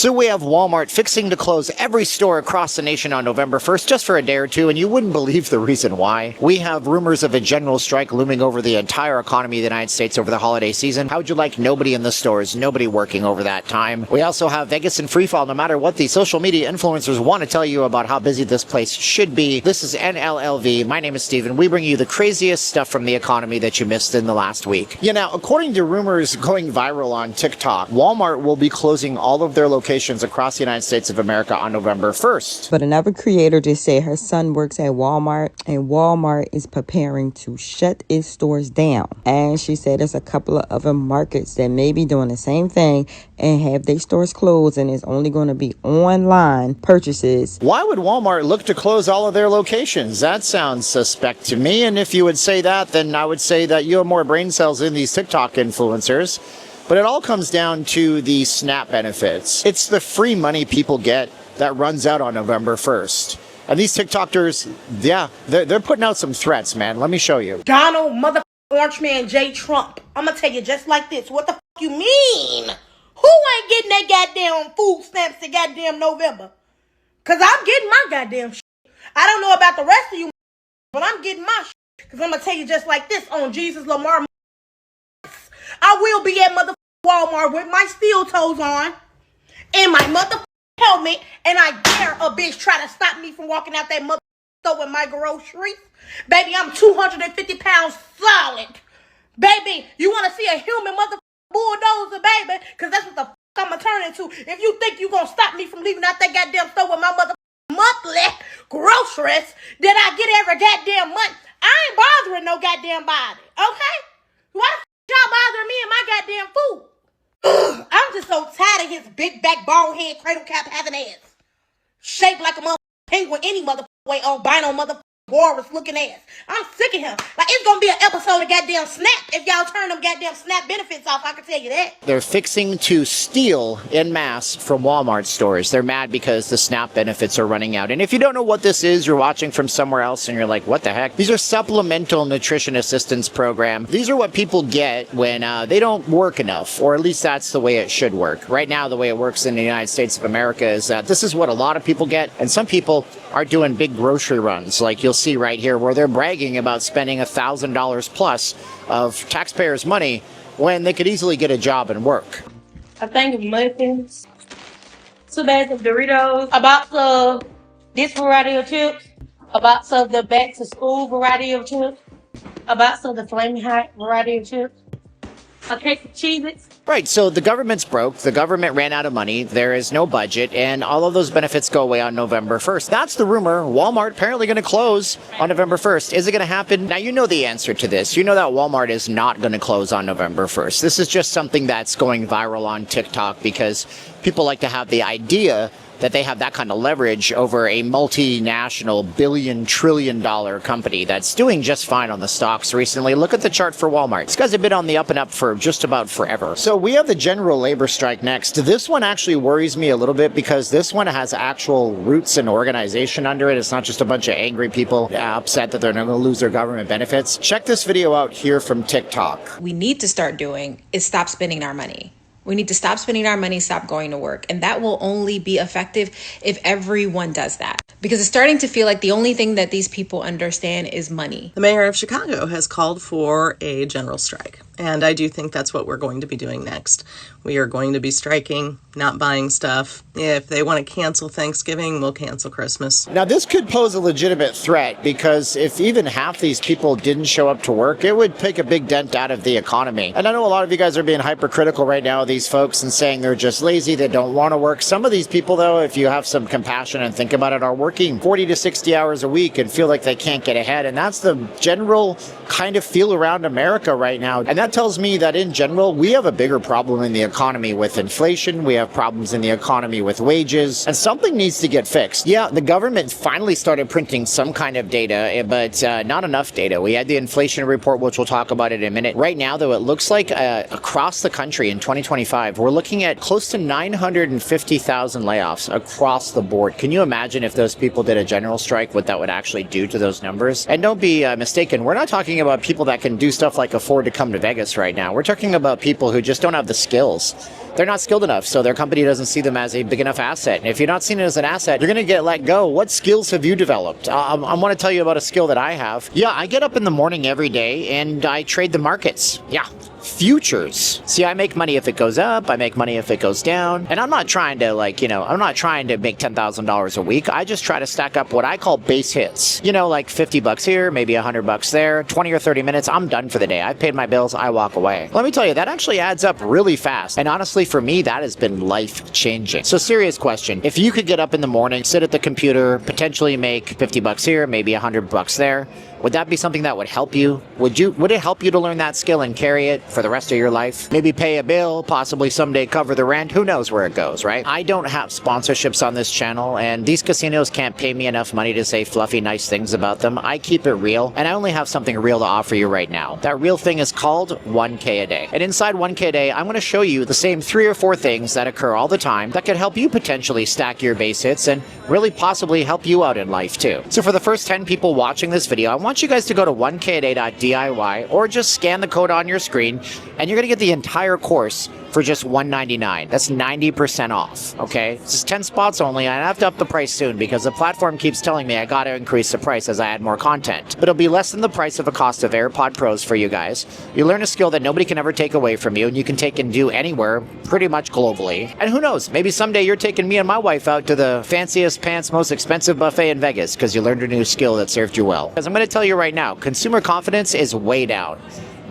So we have Walmart fixing to close every store across the nation on November 1st just for a day or two, and you wouldn't believe the reason why. We have rumors of a general strike looming over the entire economy of the United States over the holiday season. How would you like nobody in the stores, nobody working over that time? We also have Vegas in freefall no matter what the social media influencers want to tell you about how busy this place should be. This is NLLV. My name is Steven. We bring you the craziest stuff from the economy that you missed in the last week. Yeah, now, according to rumors going viral on TikTok, Walmart will be closing all of their locations across the United States of America on November 1st. But another creator just said her son works at Walmart and Walmart is preparing to shut its stores down. And she said there's a couple of other markets that may be doing the same thing and have their stores closed, and it's only going to be online purchases. Why would Walmart look to close all of their locations? That sounds suspect to me. And if you would say that, then I would say that you have more brain cells in these TikTok influencers. But it all comes down to the SNAP benefits. It's the free money people get that runs out on November 1st. And these TikTokers, yeah, they're putting out some threats, man. Let me show you. Donald mother Orange Man J. Trump. I'm gonna tell you just like this. What the f you mean? Who ain't getting that goddamn food stamps in goddamn November? Cause I'm getting my goddamn shit. I don't know about the rest of you, but I'm getting my shit. Cause I'm gonna tell you just like this on Jesus Lamar. I will be at mother Walmart with my steel toes on and my mother helmet, and I dare a bitch try to stop me from walking out that mother store with my groceries. Baby, I'm 250 pounds solid. Baby, you want to see a human mother bulldozer, baby? Because that's what the I'm going to turn into. If you think you going to stop me from leaving out that goddamn store with my mother monthly groceries that I get every goddamn month, I ain't bothering no goddamn body, okay? Why the y'all bothering me and my goddamn food? I'm just so tired of his big back, bald head, cradle cap having ass. Shaped like a mother penguin any mother way, albino mother walrus looking ass. I'm sick of him. Like, it's gonna be an episode of goddamn Snap if y'all turn them goddamn Snap benefits off, I can tell you that. They're fixing to steal en masse from Walmart stores. They're mad because the SNAP benefits are running out. And if you don't know what this is, you're watching from somewhere else and you're like, what the heck? These are supplemental nutrition assistance program. These are what people get when they don't work enough, or at least that's the way it should work. Right now, the way it works in the United States of America is that this is what a lot of people get, and some people are doing big grocery runs, like you'll see right here, where they're bragging about spending $1,000 plus of taxpayers' money when they could easily get a job and work. A thing of muffins, 2 bags of Doritos, a box of this variety of chips, a box of the back to school variety of chips, a box of the flaming hot variety of chips, a case of Cheez-Its. Right, so the government's broke, the government ran out of money, there is no budget, and all of those benefits go away on November 1st. That's the rumor. Walmart apparently going to close on November 1st. Is it going to happen? Now, you know the answer to this. You know that Walmart is not going to close on November 1st. This is just something that's going viral on TikTok because people like to have the idea that they have that kind of leverage over a multinational billion-trillion-dollar company that's doing just fine on the stocks recently. Look at the chart for Walmart. These guys have been on the up and up for just about forever. So we have the general labor strike next. This one actually worries me a little bit because this one has actual roots and organization under it. It's not just a bunch of angry people upset that they're going to lose their government benefits. Check this video out here from TikTok. We need to start doing is stop spending our money. We need to stop spending our money, stop going to work. And that will only be effective if everyone does that. Because it's starting to feel like the only thing that these people understand is money. The mayor of Chicago has called for a general strike. And I do think that's what we're going to be doing next. We are going to be striking, not buying stuff. If they want to cancel Thanksgiving, we'll cancel Christmas. Now, this could pose a legitimate threat because if even half these people didn't show up to work, it would take a big dent out of the economy. And I know a lot of you guys are being hypercritical right now of these folks and saying they're just lazy, they don't want to work. Some of these people, though, if you have some compassion and think about it, are working 40 to 60 hours a week and feel like they can't get ahead. And that's the general kind of feel around America right now. And that tells me that in general, we have a bigger problem in the economy with inflation. We have problems in the economy with wages, and something needs to get fixed. Yeah, the government finally started printing some kind of data, but not enough data. We had the inflation report, which we'll talk about in a minute. Right now, though, it looks like across the country in 2025, we're looking at close to 950,000 layoffs across the board. Can you imagine if those people did a general strike, what that would actually do to those numbers? And don't be mistaken, we're not talking about people that can do stuff like afford to come to Vegas right now. We're talking about people who just don't have the skills. they're not skilled enough, so their company doesn't see them as a big enough asset. And if you're not seen it as an asset, you're going to get let go. What skills have you developed? I want to tell you about a skill that I have. Yeah, I get up in the morning every day and I trade the markets. Yeah. Futures. See, I make money if it goes up, I make money if it goes down, and I'm not trying to I'm not trying to make $10,000 a week. I just try to stack up what I call base hits. Like $50 here, maybe $100 there, 20 or 30 minutes, I'm done for the day. I've paid my bills, I walk away. Let me tell you, that actually adds up really fast, and honestly for me, that has been life-changing. So serious question, if you could get up in the morning, sit at the computer, potentially make $50 here, maybe $100 there, would that be something that would help you? Would it help you to learn that skill and carry it for the rest of your life? Maybe pay a bill, possibly someday cover the rent. Who knows where it goes, right? I don't have sponsorships on this channel, and these casinos can't pay me enough money to say fluffy, nice things about them. I keep it real, and I only have something real to offer you right now. That real thing is called 1K a day. And inside 1K a day, I'm going to show you the same 3 or 4 things that occur all the time that could help you potentially stack your base hits and really possibly help you out in life too. So for the first 10 people watching this video, I want you guys to go to 1kaday.diy or just scan the code on your screen, and you're going to get the entire course for just $199. That's 90% off, okay? This is 10 spots only, and I have to up the price soon because the platform keeps telling me I got to increase the price as I add more content. But it'll be less than the price of a cost of AirPod Pros for you guys. You learn a skill that nobody can ever take away from you, and you can take and do anywhere, pretty much globally. And who knows, maybe someday you're taking me and my wife out to the fanciest pants, most expensive buffet in Vegas because you learned a new skill that served you well. Because I'm going to tell you right now, consumer confidence is way down.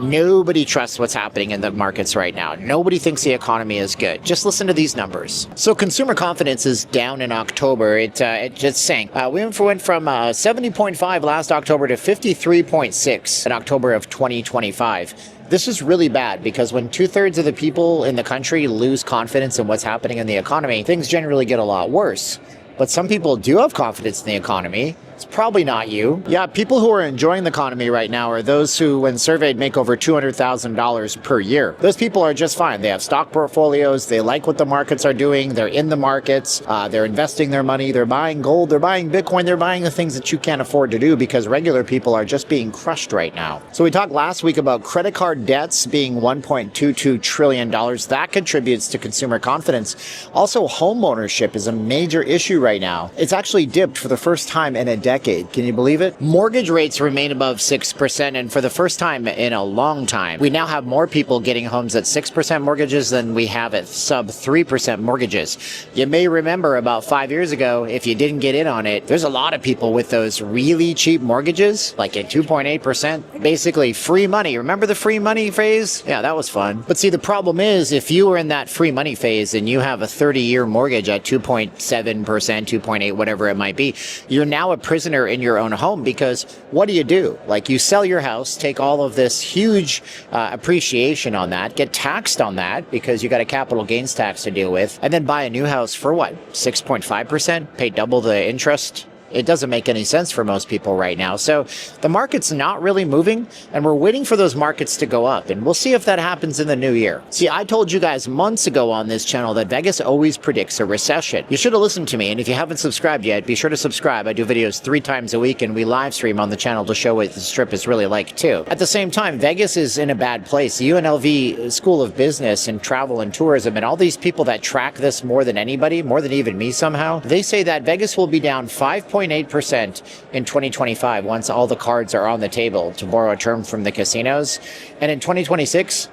Nobody trusts what's happening in the markets right now. Nobody thinks the economy is good. Just listen to these numbers. So consumer confidence is down in October. It just sank. We went from 70.5 last October to 53.6 in October of 2025. This is really bad because when 2/3 of the people in the country lose confidence in what's happening in the economy, things generally get a lot worse. But some people do have confidence in the economy. It's probably not you. Yeah, people who are enjoying the economy right now are those who, when surveyed, make over $200,000 per year. Those people are just fine. They have stock portfolios. They like what the markets are doing. They're in the markets. They're investing their money. They're buying gold. They're buying Bitcoin. They're buying the things that you can't afford to do because regular people are just being crushed right now. So we talked last week about credit card debts being $1.22 trillion. That contributes to consumer confidence. Also, home ownership is a major issue right now. It's actually dipped for the first time in a decade. Can you believe it? Mortgage rates remain above 6%, and for the first time in a long time, we now have more people getting homes at 6% mortgages than we have at sub 3% mortgages. You may remember about 5 years ago, if you didn't get in on it, there's a lot of people with those really cheap mortgages, like at 2.8%, basically free money. Remember the free money phase? Yeah, that was fun. But see, the problem is if you were in that free money phase and you have a 30-year mortgage at 2.7%, 2.8, whatever it might be, you're now a prisoner in your own home because what do? Like you sell your house, take all of this huge appreciation on that, get taxed on that because you got a capital gains tax to deal with, and then buy a new house for what? 6.5%? Pay double the interest? It doesn't make any sense for most people right now. So the market's not really moving, and we're waiting for those markets to go up, and we'll see if that happens in the new year. See, I told you guys months ago on this channel that Vegas always predicts a recession. You should have listened to me, and if you haven't subscribed yet, be sure to subscribe. I do videos 3 times a week, and we live stream on the channel to show what the strip is really like too. At the same time, Vegas is in a bad place. The UNLV School of Business and Travel and Tourism and all these people that track this more than anybody, more than even me somehow, they say that Vegas will be down 5.8% in 2025 once all the cards are on the table, to borrow a term from the casinos. And in 2026,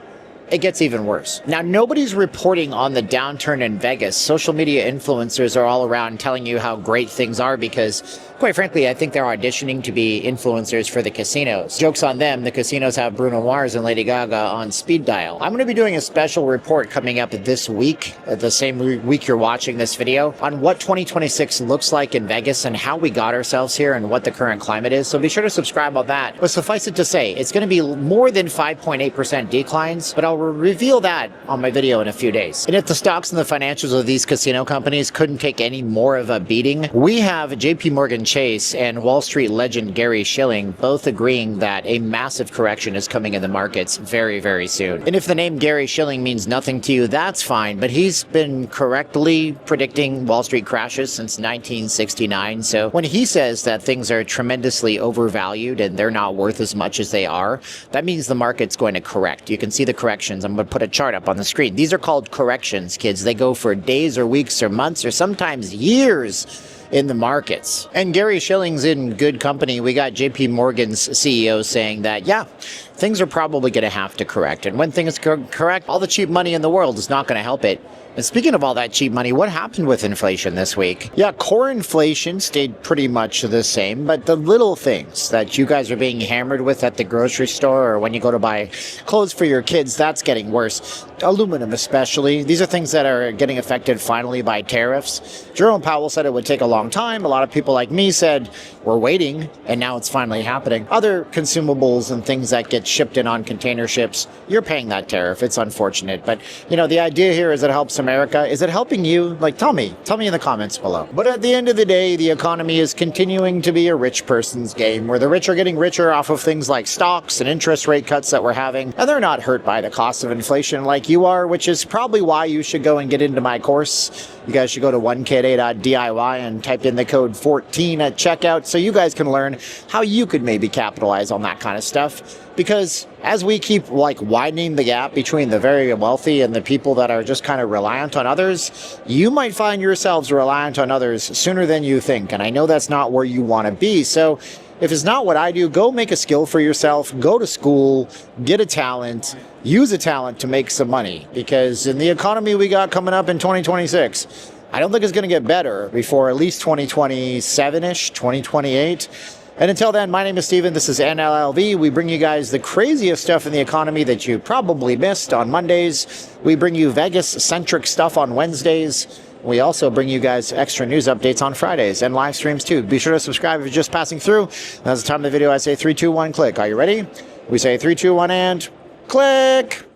it gets even worse. Now, nobody's reporting on the downturn in Vegas. Social media influencers are all around telling you how great things are because, quite frankly, I think they're auditioning to be influencers for the casinos. Joke's on them, the casinos have Bruno Mars and Lady Gaga on speed dial. I'm going to be doing a special report coming up this week, the same week you're watching this video, on what 2026 looks like in Vegas and how we got ourselves here and what the current climate is. So be sure to subscribe on that. But suffice it to say, it's going to be more than 5.8% declines, but I'll reveal that on my video in a few days. And if the stocks and the financials of these casino companies couldn't take any more of a beating, we have JP Morgan Chase and Wall Street legend Gary Shilling both agreeing that a massive correction is coming in the markets very, very soon. And if the name Gary Shilling means nothing to you, that's fine, but he's been correctly predicting Wall Street crashes since 1969. So when he says that things are tremendously overvalued and they're not worth as much as they are, that means the market's going to correct. You can see the correction corrections. I'm going to put a chart up on the screen. These are called corrections, kids. They go for days or weeks or months or sometimes years in the markets. And Gary Schilling's in good company. We got JP Morgan's CEO saying that, yeah, things are probably going to have to correct. And when things correct, all the cheap money in the world is not going to help it. And speaking of all that cheap money, what happened with inflation this week? Yeah, core inflation stayed pretty much the same, but the little things that you guys are being hammered with at the grocery store or when you go to buy clothes for your kids, that's getting worse. Aluminum especially. These are things that are getting affected finally by tariffs. Jerome Powell said it would take a long time. A lot of people like me said, we're waiting, and now it's finally happening. Other consumables and things that get shipped in on container ships, you're paying that tariff. It's unfortunate. But, you know, the idea here is it helps America. Is it helping you? Like, tell me in the comments below. But at the end of the day, the economy is continuing to be a rich person's game, where the rich are getting richer off of things like stocks and interest rate cuts that we're having, and they're not hurt by the cost of inflation like you are, which is probably why you should go and get into my course. You guys should go to 1kday.diy and type in the code 14 at checkout so you guys can learn how you could maybe capitalize on that kind of stuff. Because as we keep widening the gap between the very wealthy and the people that are just kind of reliant on others, you might find yourselves reliant on others sooner than you think. And I know that's not where you want to be. So if it's not what I do, go make a skill for yourself, go to school, get a talent, use a talent to make some money. Because in the economy we got coming up in 2026, I don't think it's going to get better before at least 2027-ish, 2028. And until then, my name is Steven. This is NLLV. We bring you guys the craziest stuff in the economy that you probably missed on Mondays. We bring you Vegas-centric stuff on Wednesdays. We also bring you guys extra news updates on Fridays and live streams too. Be sure to subscribe if you're just passing through. That's the time of the video I say 3, 2, 1, click. Are you ready? We say 3, 2, 1, and click.